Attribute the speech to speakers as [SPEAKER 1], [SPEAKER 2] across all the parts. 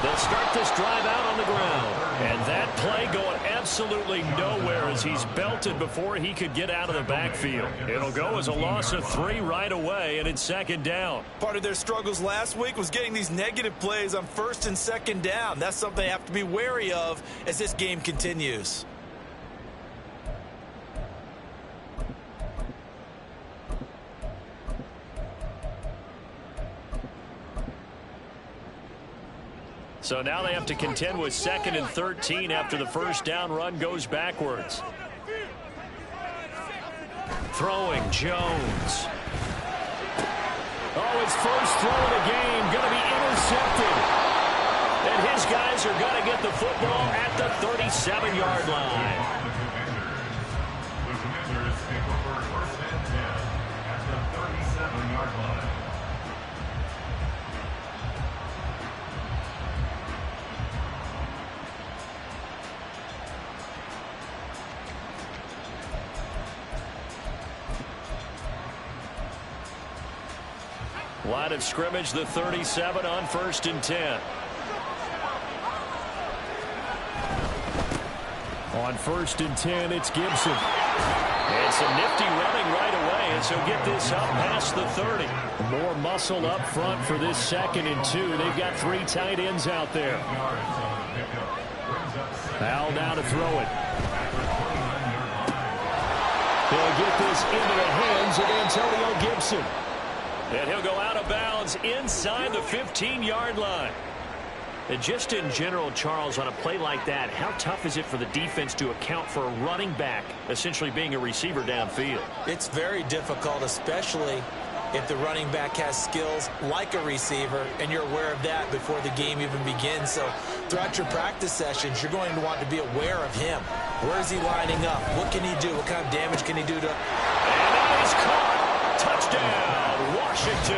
[SPEAKER 1] They'll start this drive out on the ground. And that play going absolutely nowhere as he's belted before he could get out of the backfield. It'll go as a loss of 3 right away, and it's second down.
[SPEAKER 2] Part of their struggles last week was getting these negative plays on first and second down. That's something they have to be wary of as this game continues.
[SPEAKER 1] So now they have to contend with 2nd and 13 after the first down run goes backwards. Throwing, Jones. Oh, his first throw of the game going to be intercepted. And his guys are going to get the football at the 37-yard line. Line of scrimmage, the 37 on 1st and 10. On 1st and 10, it's Gibson. And some nifty running right away, and so get this up past the 30. More muscle up front for this 2nd and 2. They've got 3 tight ends out there. Al now to throw it. They'll get this into the hands of Antonio Gibson. And he'll go out of bounds inside the 15-yard line. And just in general, Charles, on a play like that, how tough is it for the defense to account for a running back essentially being a receiver downfield?
[SPEAKER 2] It's very difficult, especially if the running back has skills like a receiver, and you're aware of that before the game even begins. So throughout your practice sessions, you're going to want to be aware of him. Where is he lining up? What can he do? What kind of damage can he do to...
[SPEAKER 1] And now he's caught. Touchdown, Washington.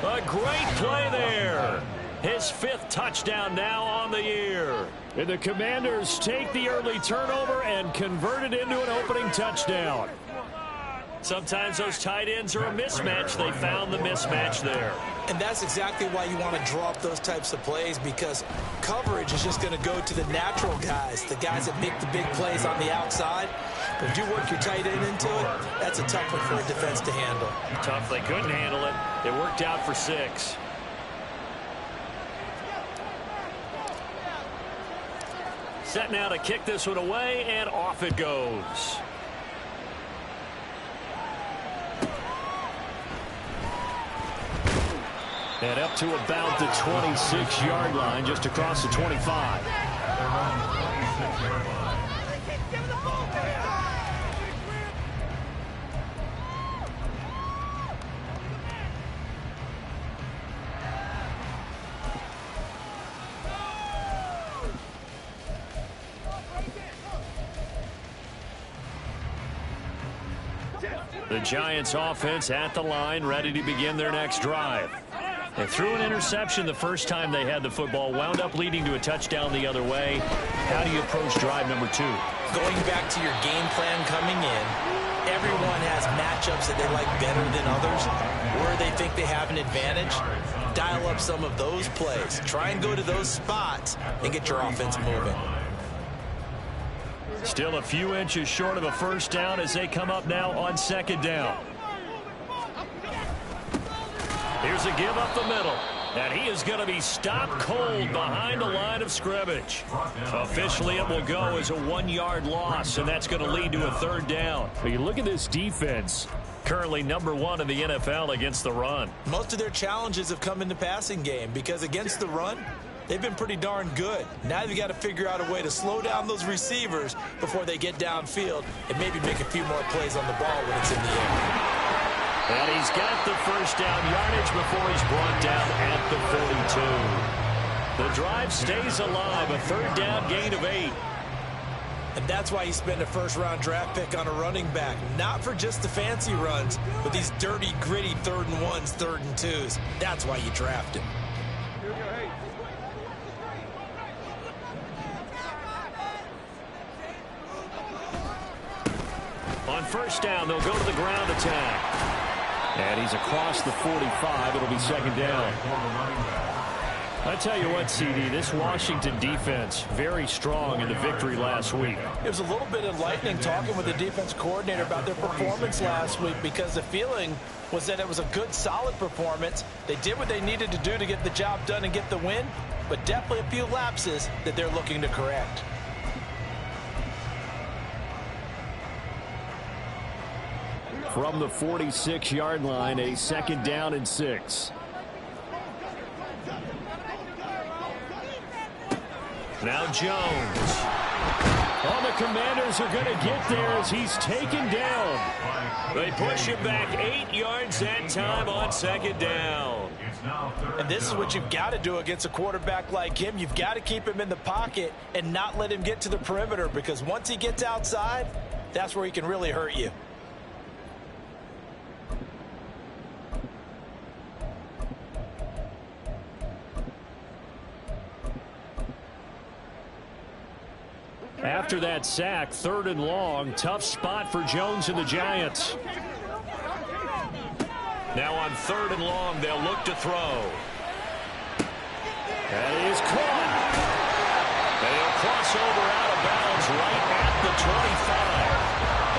[SPEAKER 1] A great play there. His 5th touchdown now on the year. And the Commanders take the early turnover and convert it into an opening touchdown. Sometimes those tight ends are a mismatch. They found the mismatch there.
[SPEAKER 2] And that's exactly why you want to draw up those types of plays, because coverage is just going to go to the natural guys, the guys that make the big plays on the outside. But if you work your tight end into it, that's a tough one for a defense to handle.
[SPEAKER 1] Tough. They couldn't handle it. It worked out for 6. Set now to kick this one away, and off it goes. And up to about the 26-yard line, just across the 25. The Giants offense at the line, ready to begin their next drive. They threw an interception the first time they had the football, wound up leading to a touchdown the other way. How do you approach drive number 2?
[SPEAKER 2] Going back to your game plan coming in, everyone has matchups that they like better than others, where they think they have an advantage. Dial up some of those plays. Try and go to those spots and get your offense moving.
[SPEAKER 1] Still a few inches short of a first down as they come up now on 2nd down. Here's a give up the middle. And he is going to be stopped cold behind the line of scrimmage. Officially, it will go as a 1-yard loss, and that's going to lead to a 3rd down. But you look at this defense, currently number 1 in the NFL against the run.
[SPEAKER 2] Most of their challenges have come in the passing game because against the run, they've been pretty darn good. Now they've got to figure out a way to slow down those receivers before they get downfield and maybe make a few more plays on the ball when it's in the air.
[SPEAKER 1] And he's got the first down yardage before he's brought down at the 42. The drive stays alive, a 3rd down gain of 8.
[SPEAKER 2] And that's why you spend a 1st-round draft pick on a running back. Not for just the fancy runs, but these dirty, gritty 3rd and 1s, 3rd and 2s. That's why you draft him.
[SPEAKER 1] On first down, they'll go to the ground attack. And he's across the 45. It'll be second down. I tell you what, CD, this Washington defense, very strong in the victory last week.
[SPEAKER 2] It was a little bit enlightening talking with the defense coordinator about their performance last week, because the feeling was that it was a good, solid performance. They did what they needed to do to get the job done and get the win, but definitely a few lapses that they're looking to correct.
[SPEAKER 1] From the 46-yard line, a second down and 6. Now Jones. Oh, the Commanders are going to get there as he's taken down. They push him back 8 yards that time on second down.
[SPEAKER 2] And this is what you've got to do against a quarterback like him. You've got to keep him in the pocket and not let him get to the perimeter, because once he gets outside, that's where he can really hurt you.
[SPEAKER 1] After that sack, 3rd and long, tough spot for Jones and the Giants. Now on 3rd and long, they'll look to throw. That is caught. And he'll cross over out of bounds right at the 25.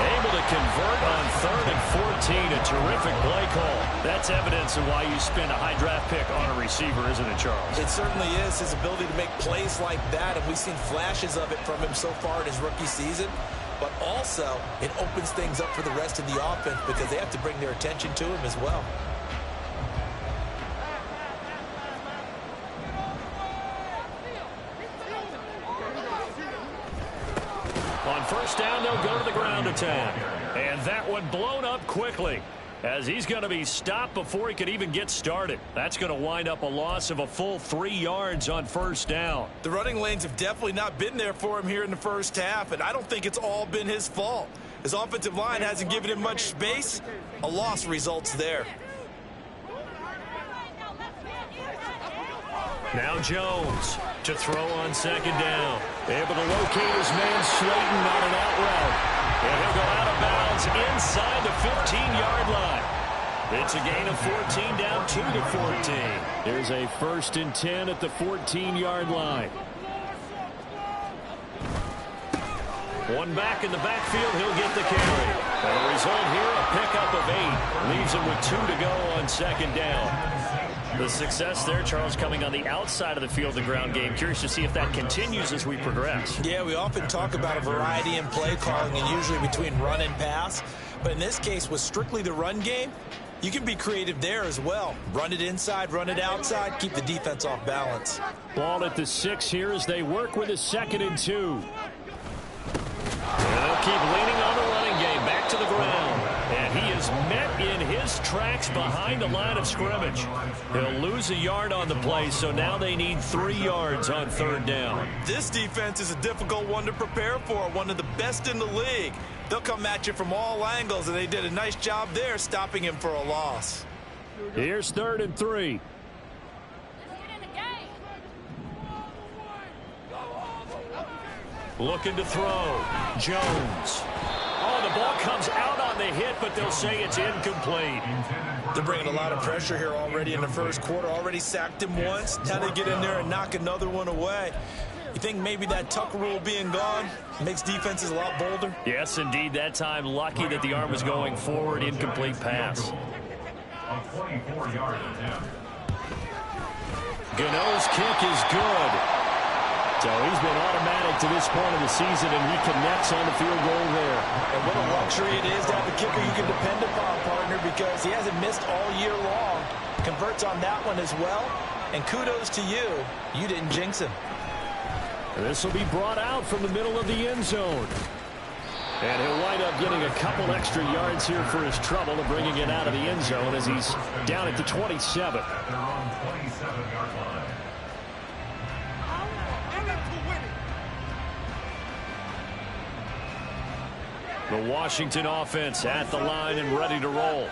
[SPEAKER 1] Able to convert on 3rd and 14. A terrific play call. That's evidence of why you spend a high draft pick on a receiver, isn't it, Charles?
[SPEAKER 2] It certainly is. His ability to make plays like that, and we've seen flashes of it from him so far in his rookie season. But also, it opens things up for the rest of the offense, because they have to bring their attention to him as well.
[SPEAKER 1] On first down, they'll go to the ground attack. And that one blown up quickly, as he's going to be stopped before he could even get started. That's going to wind up a loss of a full 3 yards on first down.
[SPEAKER 2] The running lanes have definitely not been there for him here in the first half, and I don't think it's all been his fault. His offensive line hasn't given him much space. A loss results there.
[SPEAKER 1] Now Jones to throw on second down. Able to locate his man Slayton on an out route. And he'll go out of bounds inside the 15-yard line. It's a gain of 14 down to the 14. There's a 1st and 10 at the 14-yard line. One back in the backfield, he'll get the carry. And the result here, a pickup of 8. Leaves him with 2 to go on second down. The success there, Charles, coming on the outside of the field, the ground game. Curious to see if that continues as we progress.
[SPEAKER 2] Yeah, we often talk about a variety in play calling, and usually between run and pass. But in this case, with strictly the run game, you can be creative there as well. Run it inside, run it outside, keep the defense off balance.
[SPEAKER 1] Ball at the 6 here as they work with a 2nd and 2. And they'll keep leaning on the running game. Back to the ground. And he is met in his tracks behind the line of scrimmage. He'll lose a yard on the play, so now they need 3 yards on 3rd down.
[SPEAKER 2] This defense is a difficult one to prepare for, one of the best in the league. They'll come at you from all angles, and they did a nice job there stopping him for a loss.
[SPEAKER 1] Here's 3rd and 3. Looking to throw. Jones. Oh, the ball comes out on the hit, but they'll say it's incomplete.
[SPEAKER 2] They're bringing a lot of pressure here already in the first quarter. Already sacked him once. Now they get in there and knock another one away. You think maybe that Tucker rule being gone makes defenses a lot bolder?
[SPEAKER 1] Yes, indeed. That time, lucky that the arm was going forward. Incomplete pass. Gano's kick is good. So he's been automatic to this point of the season, and he connects on the field goal there.
[SPEAKER 2] And what a luxury it is to have a kicker you can depend upon, partner, because he hasn't missed all year long. Converts on that one as well. And kudos to you. You didn't jinx him.
[SPEAKER 1] This will be brought out from the middle of the end zone. And he'll wind up getting a couple extra yards here for his trouble of bringing it out of the end zone as he's down at the 27. The Washington offense at the line and ready to roll.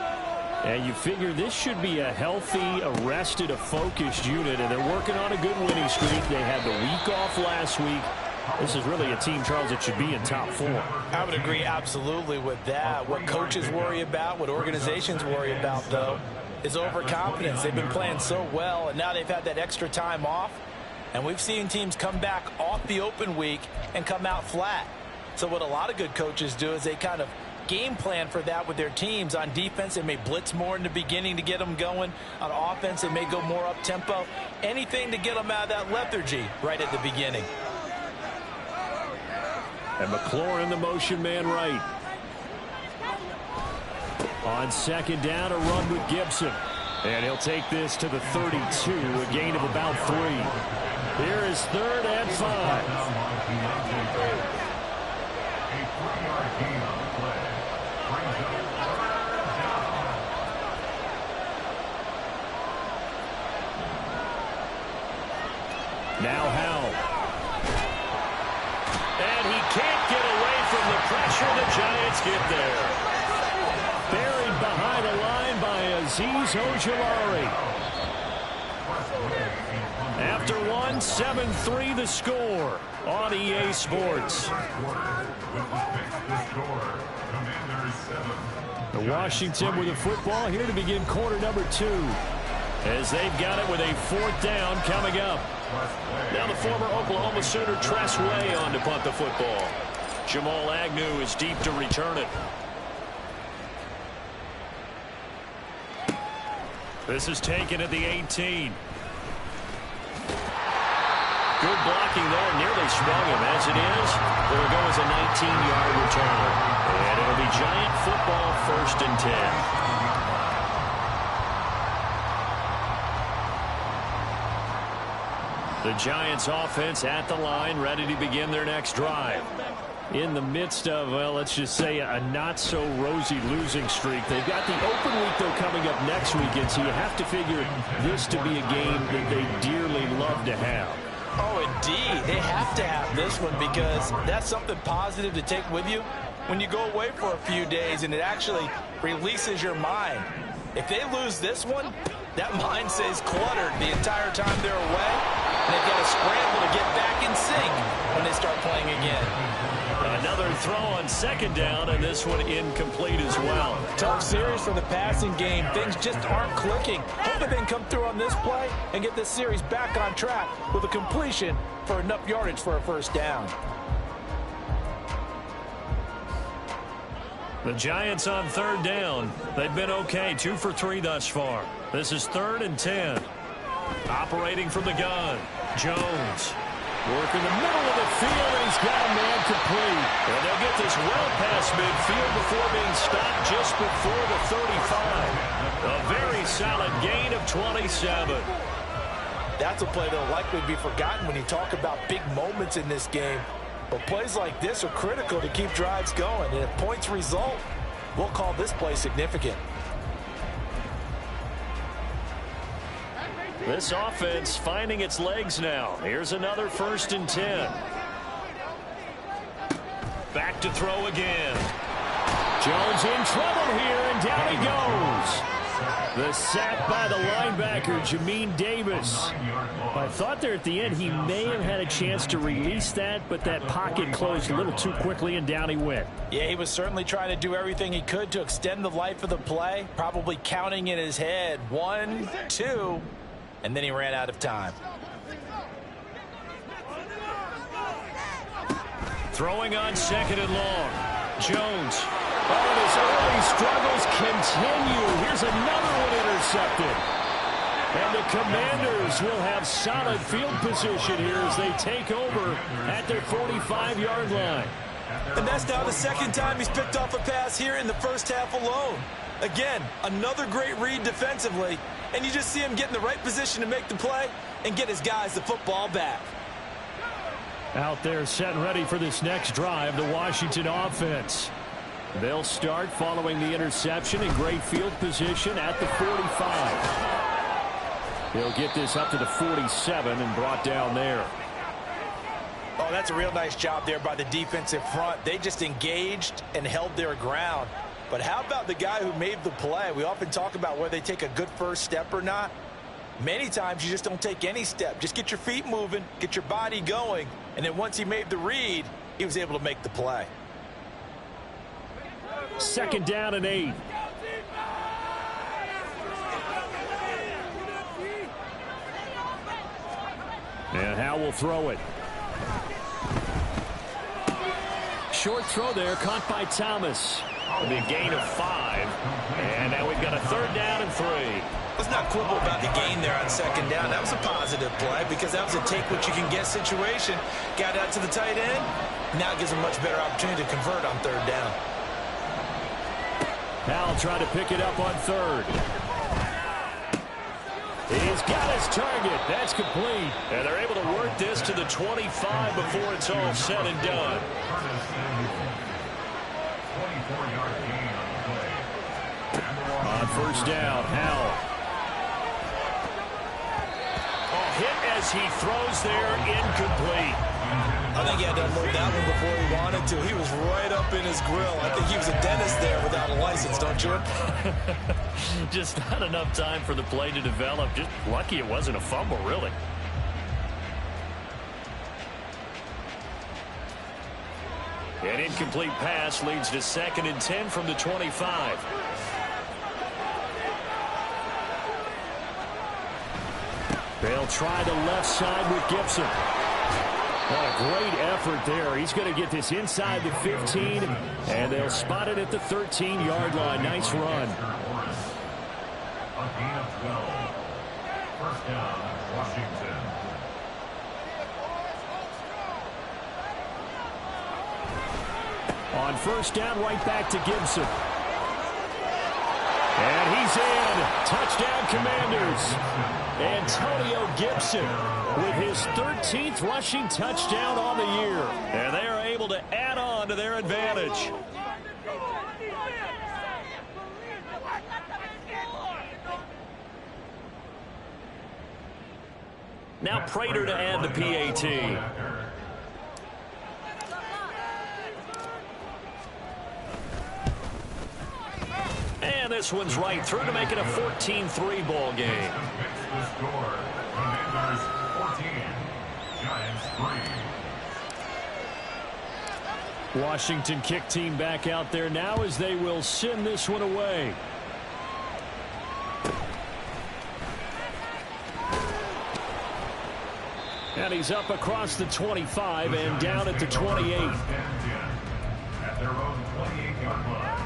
[SPEAKER 1] And you figure this should be a healthy, a rested, a focused unit, and they're working on a good winning streak. They had the week off last week. This is really a team, Charles, that should be in top 4.
[SPEAKER 2] I would agree absolutely with that. What coaches worry about, what organizations worry about, though, is overconfidence. They've been playing so well, and now they've had that extra time off. And we've seen teams come back off the open week and come out flat. So what a lot of good coaches do is they kind of game plan for that with their teams. On defense, they may blitz more in the beginning to get them going. On offense, they may go more up-tempo. Anything to get them out of that lethargy right at the beginning.
[SPEAKER 1] And McLaurin, the motion man right. On second down, a run with Gibson. And he'll take this to the 32, a gain of about 3. Here is 3rd and 5. Now Howell. And he can't get away from the pressure. The Giants get there. Buried behind the line by Azeez Ojulari. After 7-3 the score on EA Sports. The Washington with the football here to begin quarter number 2. As they've got it with a 4th down coming up. Now the former Oklahoma Sooner Tress Way on to punt the football. Jamal Agnew is deep to return it. This is taken at the 18. Good blocking there. Nearly sprung him. As it is, it'll go as a 19-yard return. And it'll be Giant football, 1st and 10. The Giants offense at the line, ready to begin their next drive. In the midst of, well, let's just say a not-so-rosy losing streak. They've got the open week, though, coming up next weekend, so you have to figure this to be a game that they dearly love to have.
[SPEAKER 2] Oh, indeed. They have to have this one because that's something positive to take with you when you go away for a few days, and it actually releases your mind. If they lose this one, that mind stays cluttered the entire time they're away, and they've got to scramble to get back in sync when they start playing again.
[SPEAKER 1] Another throw on 2nd down, and this one incomplete as well.
[SPEAKER 2] Tough series for the passing game. Things just aren't clicking. Hopefully they can come through on this play and get this series back on track with a completion for enough yardage for a 1st down.
[SPEAKER 1] The Giants on 3rd down. They've been okay, 2 for 3 thus far. This is 3rd and 10. Operating from the gun, Jones. Working the middle of the field, and he's got a man complete. And they'll get this well past midfield before being stopped just before the 35. A very solid gain of 27.
[SPEAKER 2] That's a play that'll likely be forgotten when you talk about big moments in this game. But plays like this are critical to keep drives going. And if points result, we'll call this play significant.
[SPEAKER 1] This offense finding its legs now. Here's another 1st and 10. Back to throw again. Jones in trouble here, and down he goes. The sack by the linebacker, Jamin Davis. I thought there at the end he may have had a chance to release that, but that pocket closed a little too quickly, and down he went.
[SPEAKER 2] Yeah, he was certainly trying to do everything he could to extend the life of the play, probably counting in his head 1, 2, and then he ran out of time.
[SPEAKER 1] Throwing on 2nd and long. Jones. Oh, his early struggles continue. Here's another one intercepted. And the Commanders will have solid field position here as they take over at their 45-yard line.
[SPEAKER 2] And that's now the 2nd time he's picked off a pass here in the 1st half alone. Again, another great read defensively, and you just see him get in the right position to make the play and get his guys the football back.
[SPEAKER 1] Out there set and ready for this next drive, the Washington offense. They'll start following the interception in great field position at the 45. They'll get this up to the 47 and brought down there.
[SPEAKER 2] Oh, that's a real nice job there by the defensive front. They just engaged and held their ground. But how about the guy who made the play? We often talk about whether they take a good first step or not. Many times you just don't take any step. Just get your feet moving, get your body going, And then once he made the read, he was able to make the play.
[SPEAKER 1] 2nd down and 8. And Howe will throw it. Short throw there, caught by Thomas. It'll be a gain of 5. And now we've got a 3rd down and 3.
[SPEAKER 2] Let's not quibble about the gain there on 2nd down. That was a positive play because that was a take-what-you-can-get situation. Got out to the tight end. Now it gives him much better opportunity to convert on 3rd down.
[SPEAKER 1] Howe trying to pick it up on 3rd. He's got his target. That's complete. And they're able to work this to the 25 before it's all said and done. On 1st down, Howe. Hit as he throws there, incomplete.
[SPEAKER 2] I think he had to unload that one before he wanted to. He was right up in his grill. I think he was a dentist there without a license, don't you?
[SPEAKER 1] Just not enough time for the play to develop. Just lucky it wasn't a fumble, really. An incomplete pass leads to 2nd and 10 from the 25. They'll try the left side with Gibson. What a great effort there. He's going to get this inside the 15, and they'll spot it at the 13-yard line. Nice run.
[SPEAKER 3] A gain of 12. 1st down, Washington.
[SPEAKER 1] On 1st down, right back to Gibson. And he's in. Touchdown, Commanders. Antonio Gibson with his 13th rushing touchdown on the year. And they are able to add on to their advantage. Now Prater to add the PAT. And this one's right through to make it a 14-3 ball game.
[SPEAKER 3] The score, Commanders 14, Giants 3.
[SPEAKER 1] Washington kick team back out there now as they will send this one away. And he's up across the 25 and down at the 28.
[SPEAKER 3] At their own 28-yard line.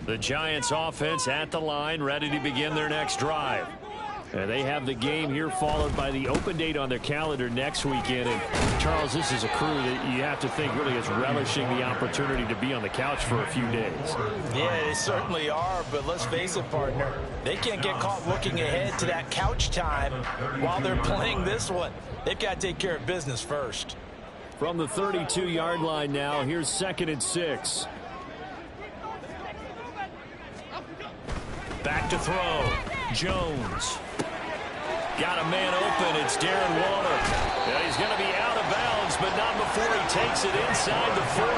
[SPEAKER 1] The Giants offense at the line, ready to begin their next drive. And they have the game here followed by the open date on their calendar next weekend. And Charles, this is a crew that you have to think really is relishing the opportunity to be on the couch for a few days.
[SPEAKER 2] Yeah, they certainly are, but let's face it, partner. They can't get caught looking ahead to that couch time while they're playing this one. They've got to take care of business first.
[SPEAKER 1] From the 32-yard line now, here's 2nd and 6. Back to throw. Jones. Got a man open. It's Darren Waller. And he's going to be out of bounds, but not before he takes it inside the 40.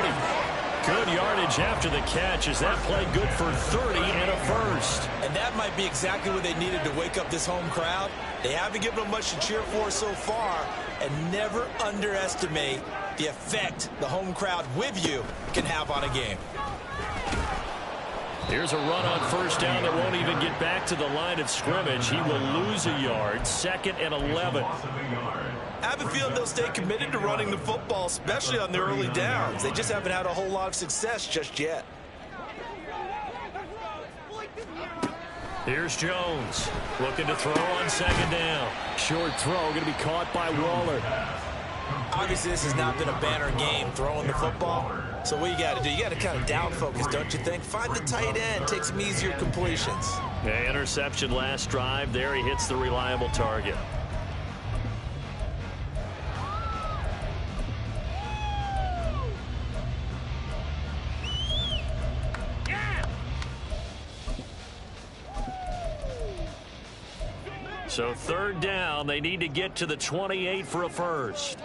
[SPEAKER 1] Good yardage after the catch. Is that play good for 30 and a first?
[SPEAKER 2] And that might be exactly what they needed to wake up this home crowd. They haven't given them much to cheer for so far, and never underestimate the effect the home crowd with you can have on a game.
[SPEAKER 1] Here's a run on 1st down that won't even get back to the line of scrimmage. He will lose a yard. 2nd and 11.
[SPEAKER 2] I have a feeling they'll stay committed to running the football, especially on their early downs. They just haven't had a whole lot of success just yet.
[SPEAKER 1] Here's Jones looking to throw on 2nd down. Short throw going to be caught by Waller.
[SPEAKER 2] Obviously, this has not been a banner game throwing the football. So what you got to do, you got to kind of down focus, don't you think? Find the tight end, take some easier completions.
[SPEAKER 1] Yeah, interception last drive. There he hits the reliable target. So 3rd down, they need to get to the 28 for a first.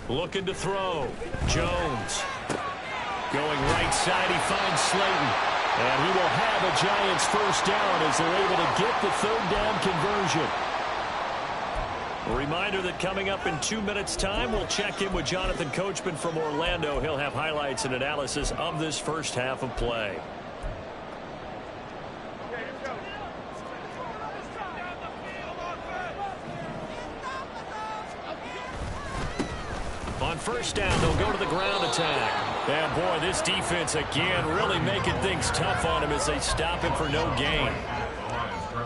[SPEAKER 1] Looking to throw. Jones. Going right side, he finds Slayton. And he will have a Giants first down as they're able to get the third down conversion. A reminder that coming up in 2 minutes' time, we'll check in with Jonathan Coachman from Orlando. He'll have highlights and analysis of this first half of play. On first down, they'll go to the ground attack. And, boy, this defense, again, really making things tough on him as they stop him for no gain.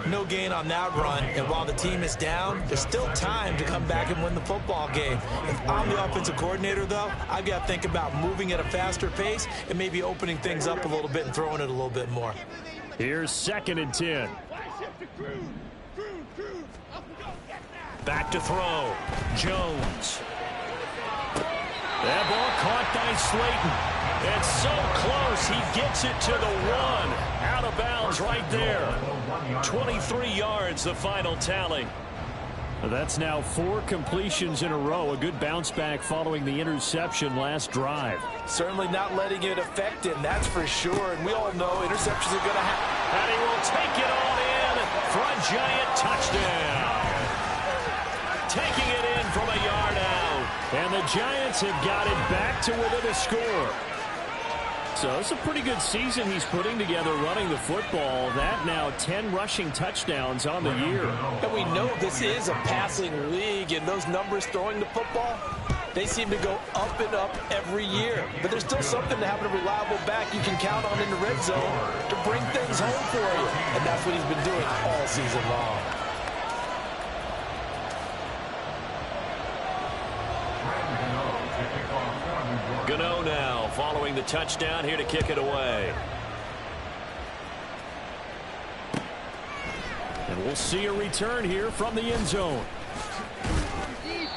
[SPEAKER 2] No gain on that run, and while the team is down, there's still time to come back and win the football game. If I'm the offensive coordinator, though, I've got to think about moving at a faster pace and maybe opening things up a little bit and throwing it a little bit more.
[SPEAKER 1] Here's 2nd and 10. Back to throw. Jones. That ball caught by Slayton. It's so close, he gets it to the 1. Out of bounds right there. 23 yards, the final tally. That's now 4 completions in a row. A good bounce back following the interception last drive.
[SPEAKER 2] Certainly not letting it affect him, that's for sure. And we all know interceptions are going to happen.
[SPEAKER 1] And he will take it all in for a Giant touchdown. Taking it in from a yard out. And the Giants have got it back to within a score. So it's a pretty good season he's putting together running the football. That now 10 rushing touchdowns on the year.
[SPEAKER 2] And we know this is a passing league, and those numbers throwing the football, they seem to go up and up every year. But there's still something to having a reliable back you can count on in the red zone to bring things home for you. And that's what he's been doing all season long.
[SPEAKER 1] Gano now following the touchdown here to kick it away. And we'll see a return here from the end zone.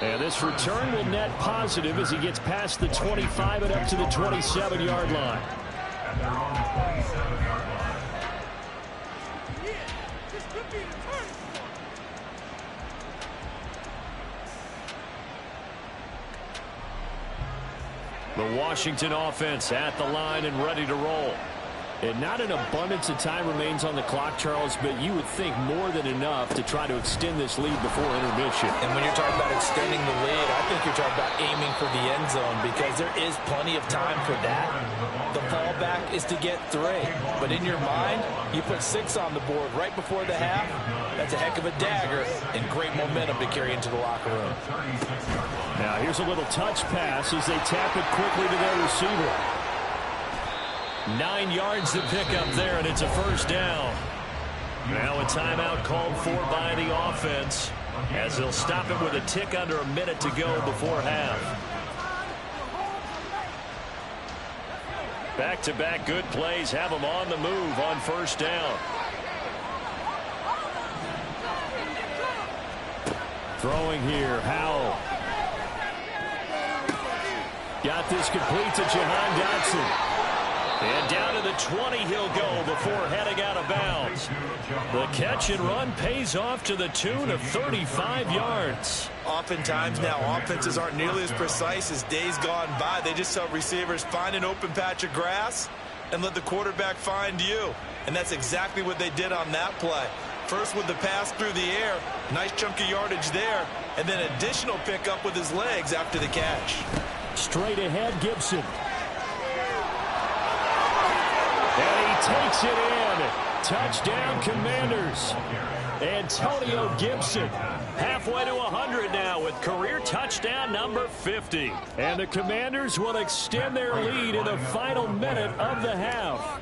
[SPEAKER 1] And this return will net positive as he gets past the 25 and up to the 27-yard line.
[SPEAKER 3] And they're on the 27-yard line.
[SPEAKER 1] The Washington offense at the line and ready to roll. And not an abundance of time remains on the clock, Charles, but you would think more than enough to try to extend this lead before intermission.
[SPEAKER 2] And when you're talking about extending the lead, I think you're talking about aiming for the end zone because there is plenty of time for that. The fallback is to get 3. But in your mind, you put 6 on the board right before the half. That's a heck of a dagger and great momentum to carry into the locker room.
[SPEAKER 1] Now here's a little touch pass as they tap it quickly to their receiver. 9 yards to pick up there, and it's a first down. Now a timeout called for by the offense as they'll stop it with a tick under a minute to go before half. Back-to-back good plays have them on the move on first down. Throwing here, Howell. Got this complete to Jahan Dotson. And down to the 20 he'll go before heading out of bounds. The catch and run pays off to the tune of 35 yards.
[SPEAKER 2] Oftentimes now offenses aren't nearly as precise as days gone by. They just tell receivers, find an open patch of grass and let the quarterback find you. And that's exactly what they did on that play. First with the pass through the air, nice chunk of yardage there, and then additional pickup with his legs after the catch.
[SPEAKER 1] Straight ahead, Gibson. And he takes it in. Touchdown, Commanders. Antonio Gibson halfway to 100 now with career touchdown number 50. And the Commanders will extend their lead in the final minute of the half.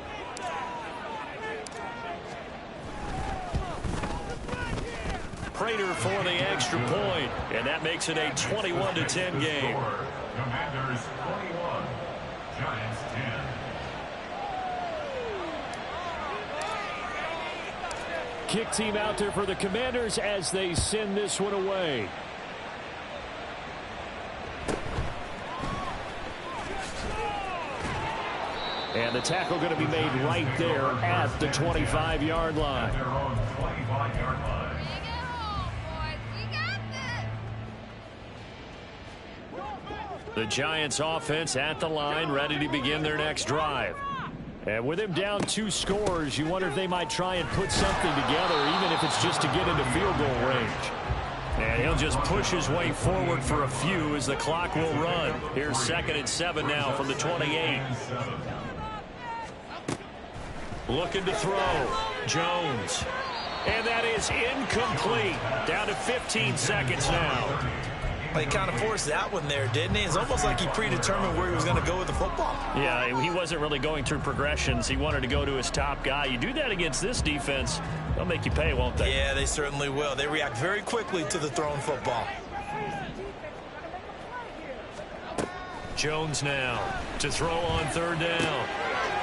[SPEAKER 1] Prater for the extra point, and that makes it a 21-10 game.
[SPEAKER 3] Commanders 21, Giants 10.
[SPEAKER 1] Kick team out there for the Commanders as they send this one away. And the tackle going to be made right there at the 25-yard line.
[SPEAKER 3] Their own 25-yard line.
[SPEAKER 1] The Giants offense at the line, ready to begin their next drive. And with him down 2 scores, you wonder if they might try and put something together, even if it's just to get into field goal range. And he'll just push his way forward for a few as the clock will run. Here's 2nd and 7 now from the 28. Looking to throw. Jones. And that is incomplete. Down to 15 seconds now.
[SPEAKER 2] He kind of forced that one there, didn't he? It's almost like he predetermined where he was going to go with the football.
[SPEAKER 1] Yeah, he wasn't really going through progressions. He wanted to go to his top guy. You do that against this defense, they'll make you pay, won't they?
[SPEAKER 2] Yeah, they certainly will. They react very quickly to the thrown football.
[SPEAKER 1] Jones now to throw on 3rd down.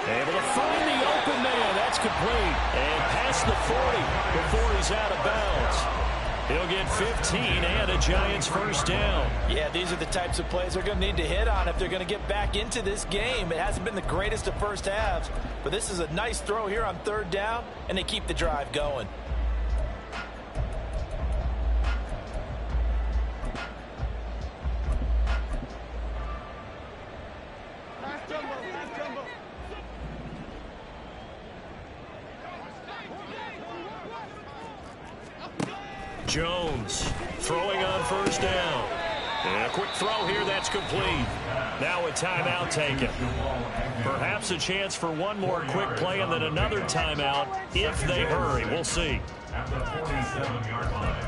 [SPEAKER 1] Able to find the open man. That's complete. And past the 40 before he's out of bounds. He'll get 15 and a Giants first down.
[SPEAKER 2] Yeah, these are the types of plays they're going to need to hit on if they're going to get back into this game. It hasn't been the greatest of first halves, but this is a nice throw here on 3rd down, and they keep the drive going.
[SPEAKER 1] Jones throwing on 1st down. And a quick throw here, that's complete. Now a timeout taken. Perhaps a chance for one more quick play and then another timeout if they hurry. We'll see.
[SPEAKER 3] At the 47-yard line.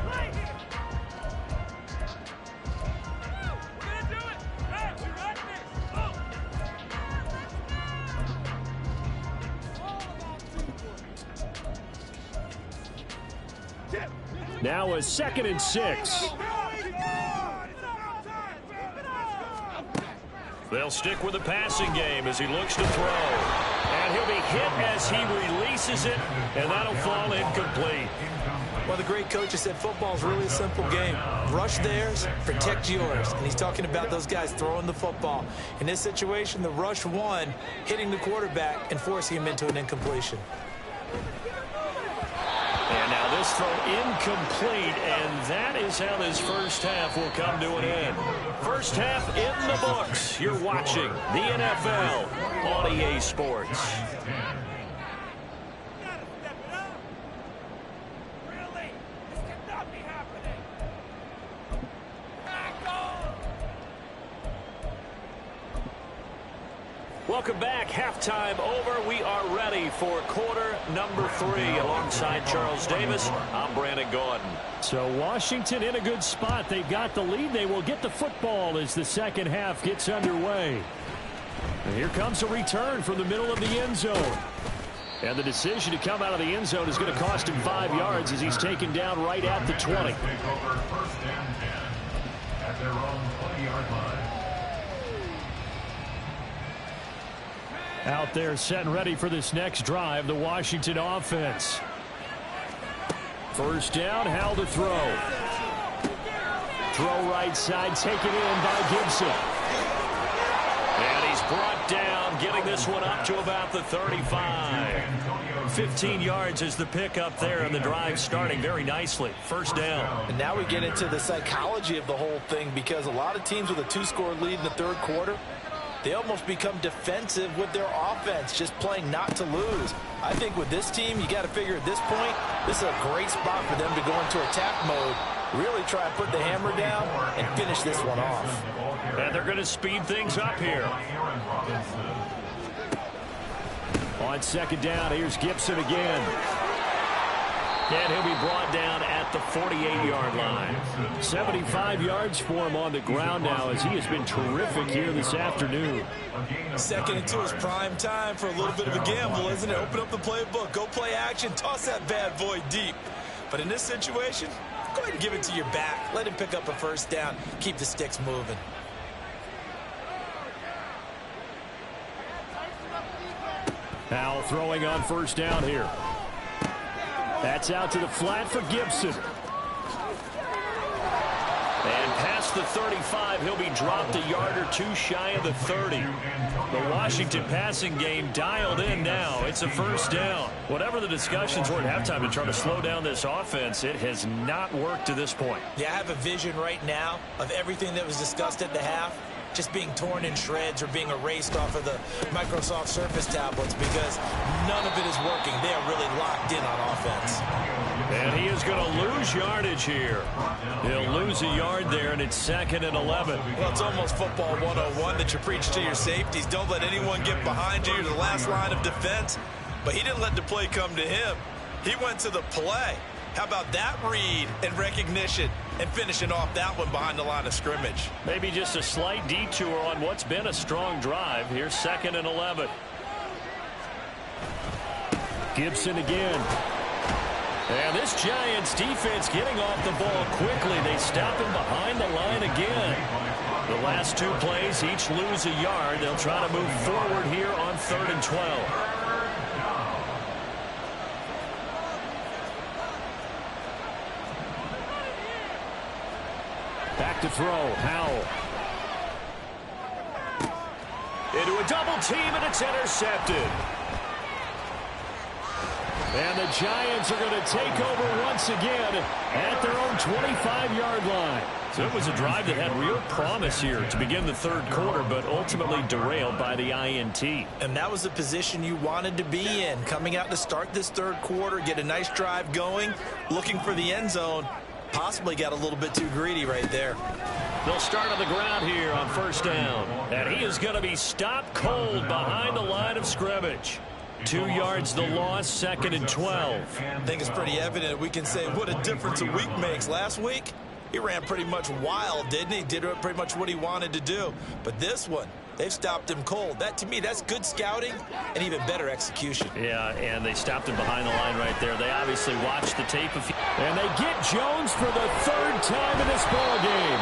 [SPEAKER 1] Now a 2nd and 6. They'll stick with the passing game as he looks to throw. And he'll be hit as he releases it, and that'll fall incomplete.
[SPEAKER 2] Well, the great coach has said football is really a simple game. Rush theirs, protect yours. And he's talking about those guys throwing the football. In this situation, the rush won, hitting the quarterback and forcing him into an incompletion.
[SPEAKER 1] And now this throw incomplete, and that is how this first half will come to an end. First half in the books. You're watching the NFL on EA Sports. Welcome back. Halftime over. We are ready for quarter number 3. Alongside Charles Davis, I'm Brandon Gordon. So Washington in a good spot. They've got the lead. They will get the football as the second half gets underway. And here comes a return from the middle of the end zone. And the decision to come out of the end zone is going to cost him 5 yards as he's taken down right at the 20.
[SPEAKER 3] First and 10 at their own 20-yard line.
[SPEAKER 1] Out there set and ready for this next drive, the Washington offense. First down, Howell to throw. Throw right side, taken in by Gibson. And he's brought down, getting this one up to about the 35. 15 yards is the pickup there, and the drive starting very nicely. First down.
[SPEAKER 2] And now we get into the psychology of the whole thing, because a lot of teams with a 2-score lead in the third quarter, they almost become defensive with their offense, just playing not to lose. I think with this team, you got to figure at this point, this is a great spot for them to go into attack mode, really try and put the hammer down and finish this one off.
[SPEAKER 1] And they're going to speed things up here. On second down, here's Gibson again. And he'll be brought down at the 48-yard line. 75 yards for him on the ground now, as he has been terrific here this afternoon.
[SPEAKER 2] 2nd and 2 is prime time for a little bit of a gamble, isn't it? Open up the playbook, go play action, toss that bad boy deep. But in this situation, go ahead and give it to your back. Let him pick up a first down. Keep the sticks moving.
[SPEAKER 1] Howell throwing on first down here. That's out to the flat for Gibson. And past the 35, he'll be dropped a yard or 2 shy of the 30. The Washington passing game dialed in now. It's a first down. Whatever the discussions were at halftime to try to slow down this offense, it has not worked to this point.
[SPEAKER 2] Yeah, I have a vision right now of everything that was discussed at the half. just being torn in shreds or being erased off of the Microsoft Surface tablets because none of it is working. They are really locked in on offense.
[SPEAKER 1] And he is going to lose yardage here. He'll lose a yard there, and it's 2nd and 11.
[SPEAKER 2] Well, it's almost football 101 that you preach to your safeties. Don't let anyone get behind you. You're the last line of defense. But he didn't let the play come to him. He went to the play. How about that read and recognition and finishing off that one behind the line of scrimmage?
[SPEAKER 1] Maybe just a slight detour on what's been a strong drive. Here's 2nd and 11. Gibson again. And this Giants defense getting off the ball quickly. They stop him behind the line again. The last 2 plays, each lose a yard. They'll try to move forward here on 3rd and 12. Back to throw, Howell. Into a double team, and it's intercepted. And the Giants are going to take over once again at their own 25-yard line. So it was a drive that had real promise here to begin the 3rd quarter, but ultimately derailed by the INT.
[SPEAKER 2] And that was the position you wanted to be in, coming out to start this 3rd quarter, get a nice drive going, looking for the end zone. Possibly got a little bit too greedy right there.
[SPEAKER 1] They'll start on the ground here on 1st down. And he is going to be stopped cold behind the line of scrimmage. 2 yards the loss, 2nd and 12.
[SPEAKER 2] I think it's pretty evident we can say what a difference a week makes. Last week, he ran pretty much wild, didn't he? Did pretty much what he wanted to do. But this one, they've stopped him cold. That, to me, that's good scouting and even better execution.
[SPEAKER 1] Yeah, and they stopped him behind the line right there. They obviously watched the tape. And they get Jones for the 3rd time in this ball game.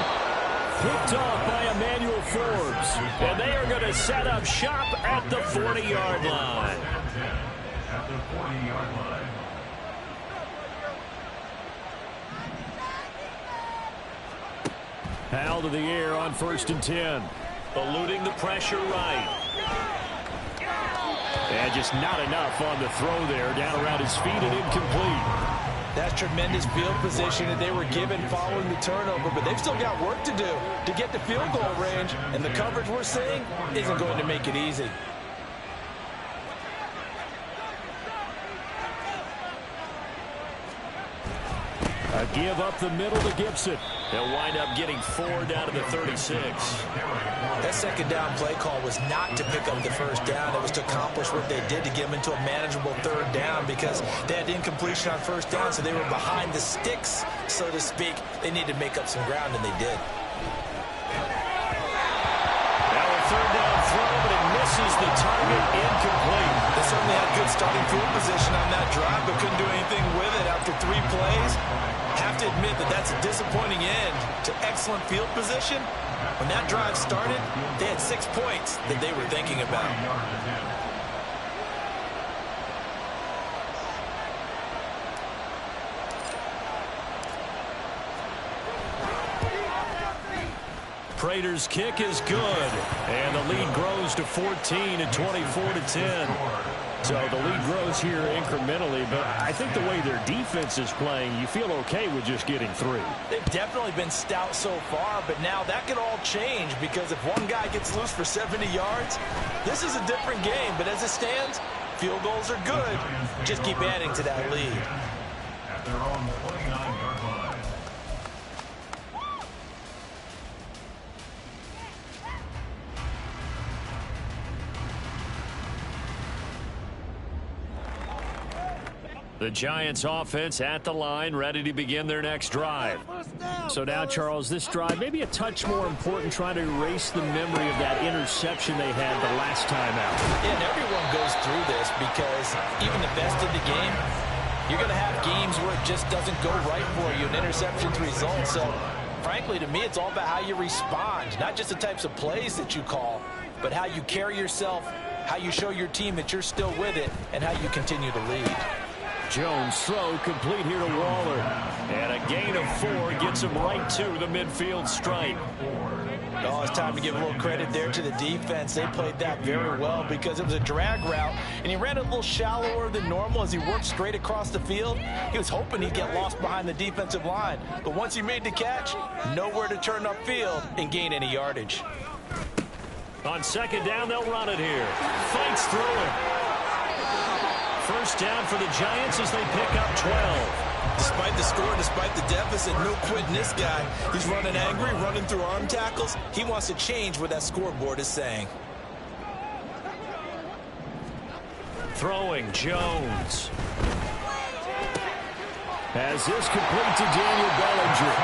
[SPEAKER 1] Picked off by Emmanuel Forbes. And they are going to set up shop at the 40-yard line.
[SPEAKER 3] At the 40-yard line.
[SPEAKER 1] Howell to the air on 1st and 10. Eluding the pressure right. And just not enough on the throw there. Down around his feet and incomplete.
[SPEAKER 2] That's tremendous field position that they were given following the turnover, but they've still got work to do to get to field goal range, and the coverage we're seeing isn't going to make it easy.
[SPEAKER 1] A give up the middle to Gibson. They'll wind up getting 4 down to the 36.
[SPEAKER 2] That 2nd down play call was not to pick up the 1st down. It was to accomplish what they did to get them into a manageable 3rd down because they had incompletion on 1st down, so they were behind the sticks, so to speak. They needed to make up some ground, and they did.
[SPEAKER 1] Now a 3rd down throw, but it misses the target, incomplete.
[SPEAKER 2] They certainly had good starting field position on that drive, but couldn't do anything with it after 3 plays. Have to admit that that's a disappointing end to excellent field position. When that drive started, they had 6 points that they were thinking about.
[SPEAKER 1] Prater's kick is good, and the lead grows to 14 at 24-10. So the lead grows here incrementally, but I think the way their defense is playing, you feel okay with just getting 3.
[SPEAKER 2] They've definitely been stout so far, but now that could all change because if one guy gets loose for 70 yards, this is a different game. But as it stands, field goals are good. Just keep adding to that lead.
[SPEAKER 3] At their own 29-yard line.
[SPEAKER 1] The Giants offense at the line, ready to begin their next drive. So now, Charles, this drive may be a touch more important, trying to erase the memory of that interception they had the last time out.
[SPEAKER 2] Yeah, and everyone goes through this because even the best of the game, you're going to have games where it just doesn't go right for you, an interception's result. So, frankly, to me, it's all about how you respond, not just the types of plays that you call, but how you carry yourself, how you show your team that you're still with it, and how you continue to lead.
[SPEAKER 1] Jones throw complete here to Waller. And a gain of 4 gets him right to the midfield stripe.
[SPEAKER 2] Oh, it's time to give a little credit there to the defense. They played that very well because it was a drag route, and he ran a little shallower than normal as he worked straight across the field. He was hoping he'd get lost behind the defensive line, but once he made the catch, nowhere to turn upfield and gain any yardage.
[SPEAKER 1] On second down, they'll run it here. Fights through it. First down for the Giants as they pick up 12.
[SPEAKER 2] Despite the score, despite the deficit, no quitting this guy. He's running angry, running through arm tackles. He wants to change what that scoreboard is saying.
[SPEAKER 1] Throwing, Jones. As this complete to Daniel Bellinger.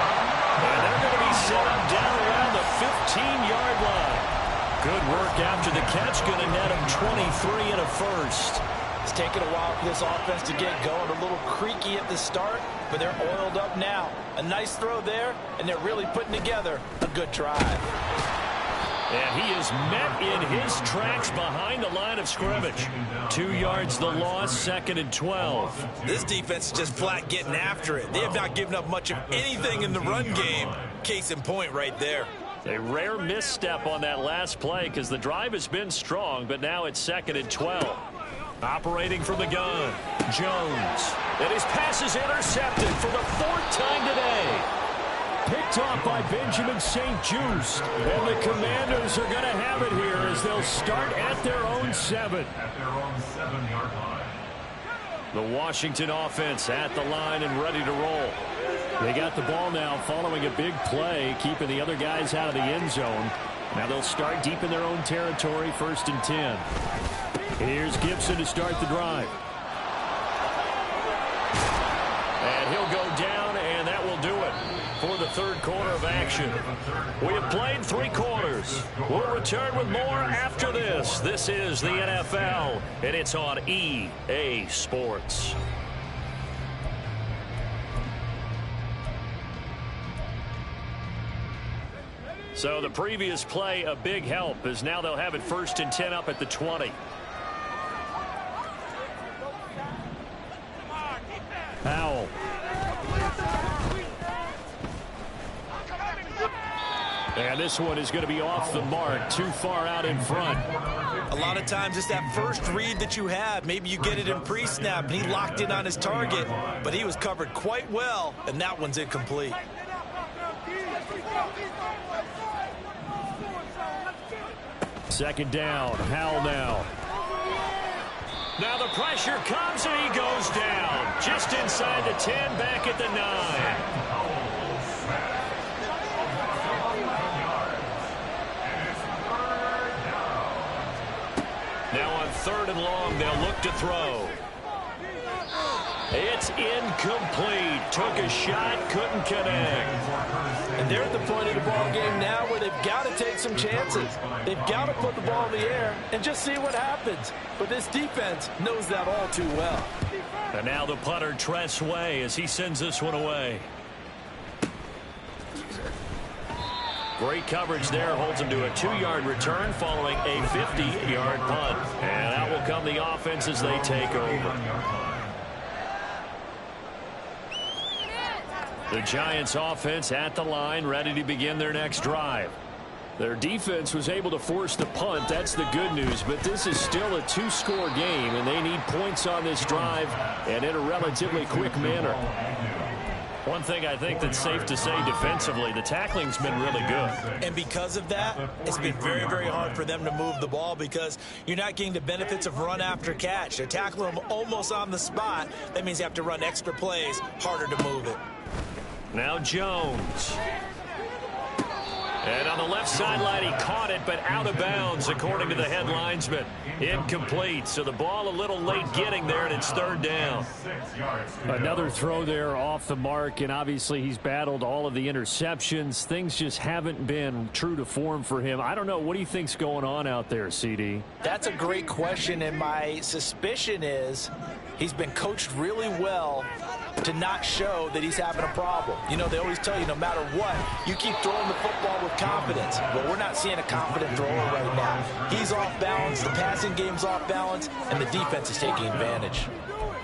[SPEAKER 1] And they're going to be set up down around the 15-yard line. Good work after the catch. Going to net him 23 and a first.
[SPEAKER 4] It's taken a while for this offense to get going. A little creaky at the start, but they're oiled up now. A nice throw there, and they're really putting together a good drive.
[SPEAKER 1] And he is met in his tracks behind the line of scrimmage. 2 yards the loss, second and 12.
[SPEAKER 2] This defense is just flat getting after it. They have not given up much of anything in the run game. Case in point right there.
[SPEAKER 1] A rare misstep on that last play because the drive has been strong, but now it's second and 12. Operating from the gun, Jones. And his pass is intercepted for the 4th time today. Picked off by Benjamin St-Juste. And the Commanders are going to have it here as they'll start at their own 7.
[SPEAKER 3] At their own 7-yard line.
[SPEAKER 1] The Washington offense at the line and ready to roll. They got the ball now following a big play, keeping the other guys out of the end zone. Now they'll start deep in their own territory, 1st and 10. Here's Gibson to start the drive. And he'll go down, and that will do it for the 3rd quarter of action. We have played 3 quarters. We'll return with more after this. This is the NFL, and it's on EA Sports. So the previous play, a big help, as now they'll have it 1st and 10 up at the 20. Powell. And this one is going to be off the mark, too far out in front.
[SPEAKER 2] A lot of times it's that first read that you have. Maybe you get it in pre-snap, and he locked in on his target, but he was covered quite well, and that one's incomplete.
[SPEAKER 1] Second down, Howell now. Now the pressure comes and he goes down. Just inside the 10, back at the 9. Now on 3rd and long, they'll look to throw. It's incomplete. Took a shot, couldn't connect.
[SPEAKER 4] And they're at the point of the ball game now where they've got to take some chances. They've got to put the ball in the air and just see what happens. But this defense knows that all too well.
[SPEAKER 1] And now the punter, Tress Way, as he sends this one away. Great coverage there. Holds him to a 2-yard return following a 50-yard punt. And out will come the offense as they take over. The Giants offense at the line, ready to begin their next drive. Their defense was able to force the punt. That's the good news. But this is still a 2-score game, and they need points on this drive and in a relatively quick manner. One thing I think that's safe to say defensively, the tackling's been really good.
[SPEAKER 2] And because of that, it's been very, very hard for them to move the ball because you're not getting the benefits of run after catch. They're tackling them almost on the spot. That means you have to run extra plays, harder to move it.
[SPEAKER 1] Now Jones. And on the left sideline, he caught it, but out of bounds, according to the head linesman. Incomplete, so the ball a little late getting there, and it's 3rd down. Another throw there off the mark, and obviously he's battled all of the interceptions. Things just haven't been true to form for him. I don't know. What do you think's going on out there, CD?
[SPEAKER 4] That's a great question, and my suspicion is he's been coached really well to not show that he's having a problem. You know, they always tell you no matter what, you keep throwing the football with confidence. But we're not seeing a confident thrower right now. He's off balance, the passing game's off balance, and the defense is taking advantage.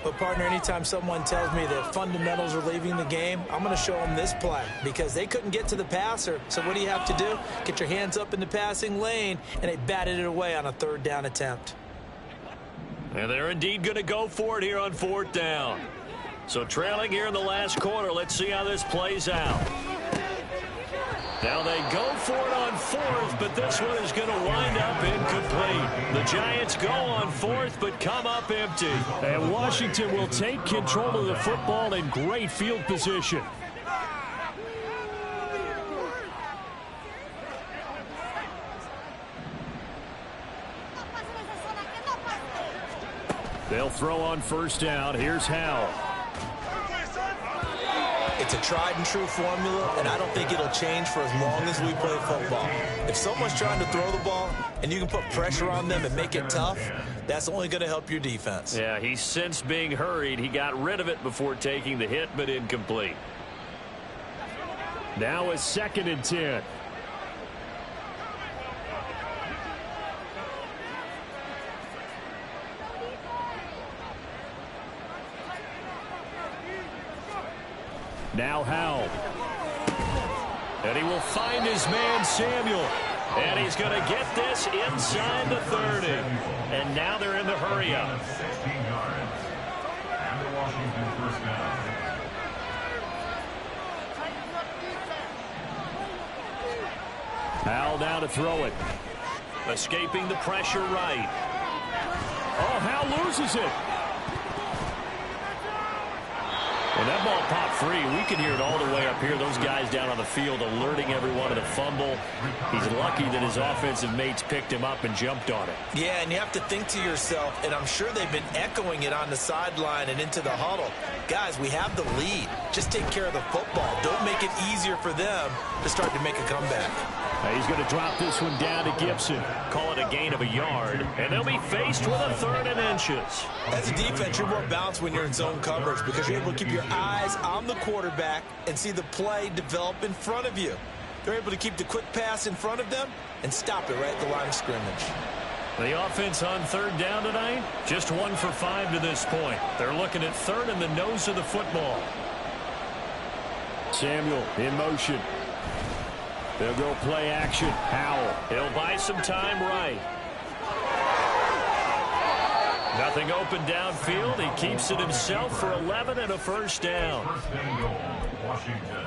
[SPEAKER 4] But, partner, anytime someone tells me that fundamentals are leaving the game, I'm going to show them this play because they couldn't get to the passer. So what do you have to do? Get your hands up in the passing lane, and they batted it away on a 3rd down attempt.
[SPEAKER 1] And they're indeed going to go for it here on 4th down. So trailing here in the last quarter, let's see how this plays out. Now they go for it on fourth, but this one is going to wind up incomplete. The Giants go on fourth, but come up empty. And Washington will take control of the football in great field position. They'll throw on first down. Here's Howell.
[SPEAKER 2] It's a tried and true formula, and I don't think it'll change for as long as we play football. If someone's trying to throw the ball and you can put pressure on them and make it tough, that's only going to help your defense.
[SPEAKER 1] Yeah, he's since being hurried. He got rid of it before taking the hit, but incomplete. Now a 2nd and 10. Now Howell. And he will find his man Samuel. And he's going to get this inside the 30. And now they're in the hurry up.
[SPEAKER 3] 16 yards. And the Washington first down.
[SPEAKER 1] Howell now to throw it. Escaping the pressure right. Oh, Howell loses it. When that ball popped free, we can hear it all the way up here. Those guys down on the field alerting everyone of the fumble. He's lucky that his offensive mates picked him up and jumped on it.
[SPEAKER 2] Yeah, and you have to think to yourself, and I'm sure they've been echoing it on the sideline and into the huddle. Guys, we have the lead. Just take care of the football. Don't make it easier for them to start to make a comeback.
[SPEAKER 1] He's going to drop this one down to Gibson. Call it a gain of a yard. And they'll be faced with a 3rd and inches.
[SPEAKER 2] As a defense, you're more balanced when you're in zone coverage because you're able to keep your eyes on the quarterback and see the play develop in front of you. They're able to keep the quick pass in front of them and stop it right at the line of scrimmage.
[SPEAKER 1] The offense on 3rd down tonight, just 1 for 5 to this point. They're looking at 3rd in the nose of the football. Samuel in motion. They'll go play action. Howell. He'll buy some time right. Nothing open downfield. He keeps it himself for 11 and a first down.
[SPEAKER 3] First and goal, Washington.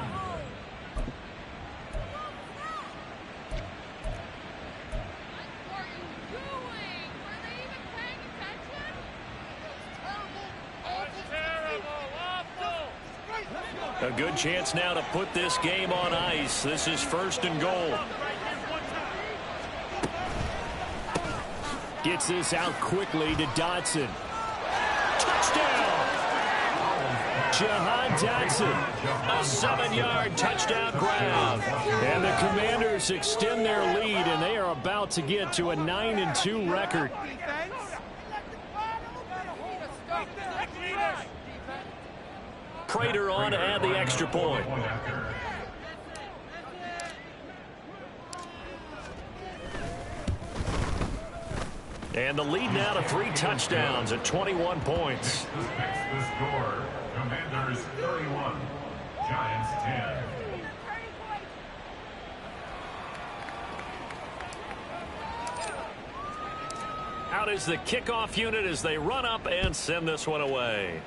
[SPEAKER 1] A good chance now to put this game on ice. This is 1st and goal. Gets this out quickly to Dotson. Touchdown! Jahan Dotson. A 7-yard touchdown grab. And the Commanders extend their lead, and they are about to get to a 9-2 record. Prater on to add the extra point. And the lead now to 3 touchdowns at 21 points.
[SPEAKER 3] The score, Commanders 31, Giants 10.
[SPEAKER 1] Out is the kickoff unit as they run up and send this one away.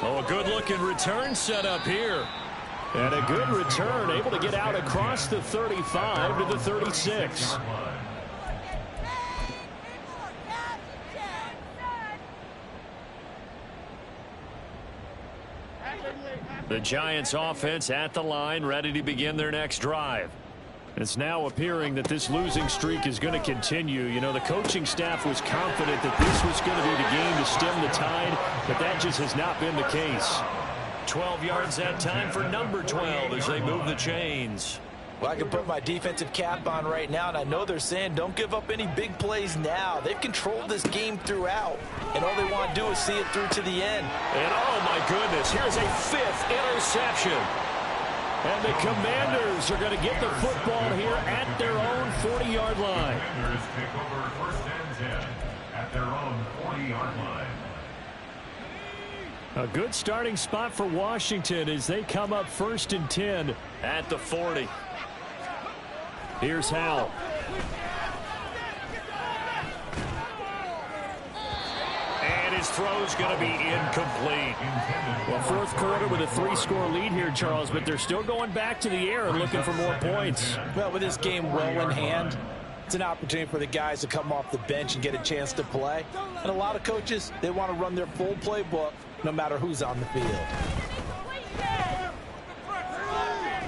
[SPEAKER 1] Oh, a good-looking return set up here. And a good return, able to get out across the 35 to the 36. The Giants offense at the line, ready to begin their next drive. It's now appearing that this losing streak is going to continue. You know, the coaching staff was confident that this was going to be the game to stem the tide, but that just has not been the case. 12 yards that time for number 12 as they move the chains.
[SPEAKER 4] Well, I can put my defensive cap on right now, and I know they're saying don't give up any big plays now. They've controlled this game throughout, and all they want to do is see it through to the end.
[SPEAKER 1] And, oh, my goodness, here's a 5th interception. And the Commanders are going to get the football here at their own 40-yard line.
[SPEAKER 3] Commanders take over 1st and 10 at their own 40-yard line.
[SPEAKER 1] A good starting spot for Washington as they come up 1st and 10 at the 40. Here's Howell. And his throw's going to be incomplete.
[SPEAKER 5] Well, fourth quarter with a 3-score lead here, Charles, but they're still going back to the air and looking for more points.
[SPEAKER 4] Well, with this game well in hand, it's an opportunity for the guys to come off the bench and get a chance to play. And a lot of coaches, they want to run their full playbook no matter who's on the field.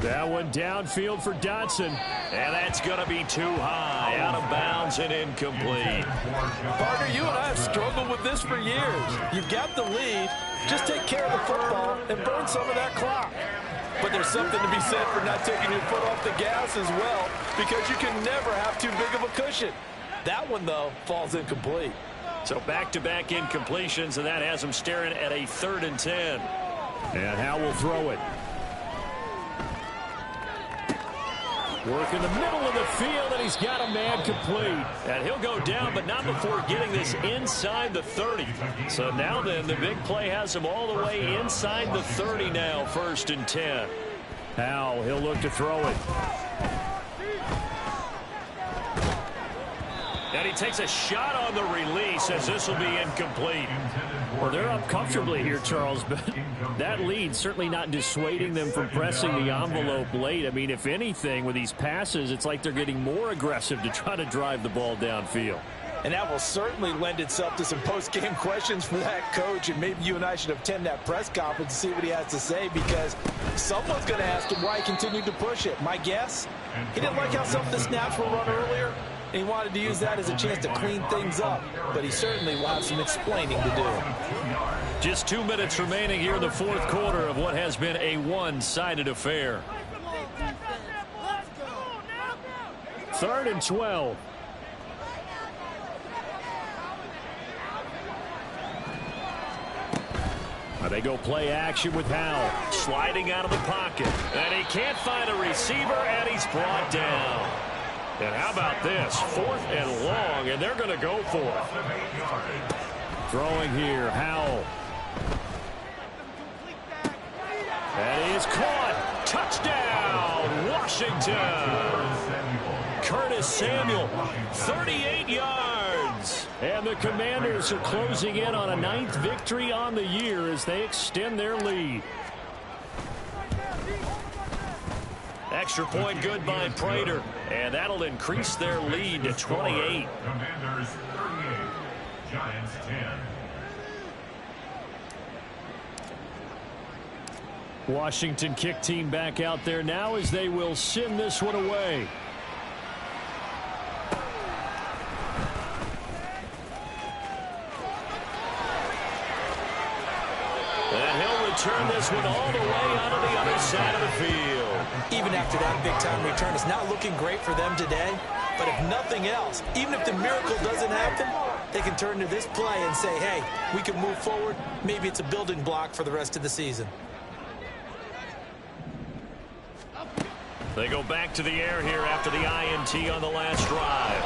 [SPEAKER 5] That one downfield for Dotson.
[SPEAKER 1] And that's going to be too high, out of bounds and incomplete.
[SPEAKER 4] Partner, you and I have struggled with this for years. You've got the lead. Just take care of the football and burn some of that clock. But there's something to be said for not taking your foot off the gas as well, because you can never have too big of a cushion. That one, though, falls incomplete.
[SPEAKER 1] So back-to-back incompletions, and that has him staring at a 3rd and 10.
[SPEAKER 5] And Howe will throw it. Work in the middle of the field, and he's got a man complete.
[SPEAKER 1] And he'll go down, but not before getting this inside the 30. So now then, the big play has him all the way inside the 30 now, 1st and 10.
[SPEAKER 5] Howe, he'll look to throw it.
[SPEAKER 1] And he takes a shot on the release as this will be incomplete.
[SPEAKER 5] Well, they're up comfortably here, Charles, but that lead certainly not dissuading them from pressing the envelope late. I mean, if anything, with these passes, it's like they're getting more aggressive to try to drive the ball downfield.
[SPEAKER 4] And that will certainly lend itself to some post-game questions for that coach, and maybe you and I should attend that press conference to see what he has to say, because someone's going to ask him why he continued to push it. My guess, he didn't like how some of the snaps were run earlier, and he wanted to use that as a chance to clean things up, but he certainly will have some explaining to do.
[SPEAKER 1] Just 2 minutes remaining here in the 4th quarter of what has been a one-sided affair.
[SPEAKER 5] 3rd and 12. They go play action with Howe.
[SPEAKER 1] Sliding out of the pocket. And he can't find a receiver, and he's brought down. And how about this? 4th and long, and they're going to go for it.
[SPEAKER 5] Throwing here, Howe.
[SPEAKER 1] And he is caught. Touchdown, Washington. Curtis Samuel, 38 yards.
[SPEAKER 5] And the Commanders are closing in on a 9th victory on the year as they extend their lead.
[SPEAKER 1] Extra point good by Prater, and that'll increase their lead to 28.
[SPEAKER 3] Commanders 38, Giants 10.
[SPEAKER 5] Washington kick team back out there now as they will send this one away.
[SPEAKER 1] And he'll return this one all the way out of the other side of the field.
[SPEAKER 2] Even after that big-time return, it's not looking great for them today. But if nothing else, even if the miracle doesn't happen, they can turn to this play and say, hey, we can move forward. Maybe it's a building block for the rest of the season.
[SPEAKER 1] They go back to the air here after the INT on the last drive.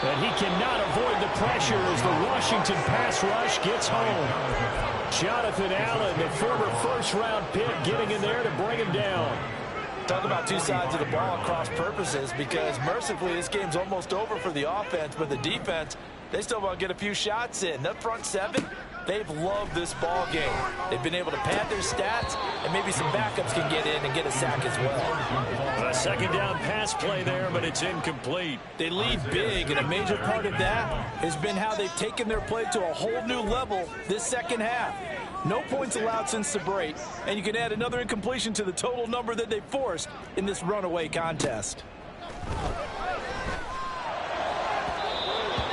[SPEAKER 5] And he cannot avoid the pressure as the Washington pass rush gets home. Jonathan Allen, the former first-round pick, getting in there to bring him down.
[SPEAKER 4] Talk about two sides of the ball at cross purposes, because mercifully this game's almost over for the offense, but the defense, they still want to get a few shots in. That front seven, they've loved this ball game. They've been able to pad their stats, and maybe some backups can get in and get a sack as well.
[SPEAKER 1] A 2nd down pass play there, but it's incomplete.
[SPEAKER 4] They lead big, and a major part of that has been how they've taken their play to a whole new level this second half. No points allowed since the break, and you can add another incompletion to the total number that they forced in this runaway contest.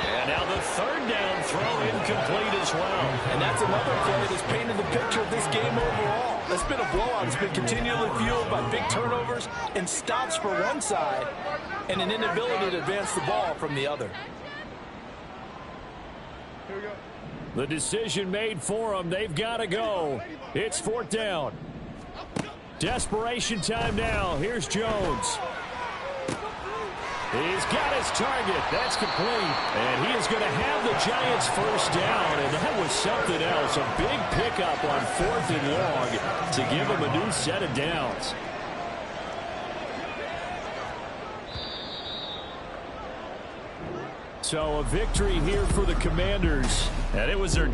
[SPEAKER 1] And now the 3rd down throw incomplete as well.
[SPEAKER 4] And that's another play that's painted the picture of this game overall. It's been a blowout. It's been continually fueled by big turnovers and stops for one side and an inability to advance the ball from the other.
[SPEAKER 3] Here we go.
[SPEAKER 5] The decision made for them. They've got to go. It's 4th down. Desperation time now. Here's Jones. He's got his target. That's complete. And he is going to have the Giants first down. And that was something else. A big pickup on 4th and long to give him a new set of downs. So a victory here for the Commanders.
[SPEAKER 1] And it was their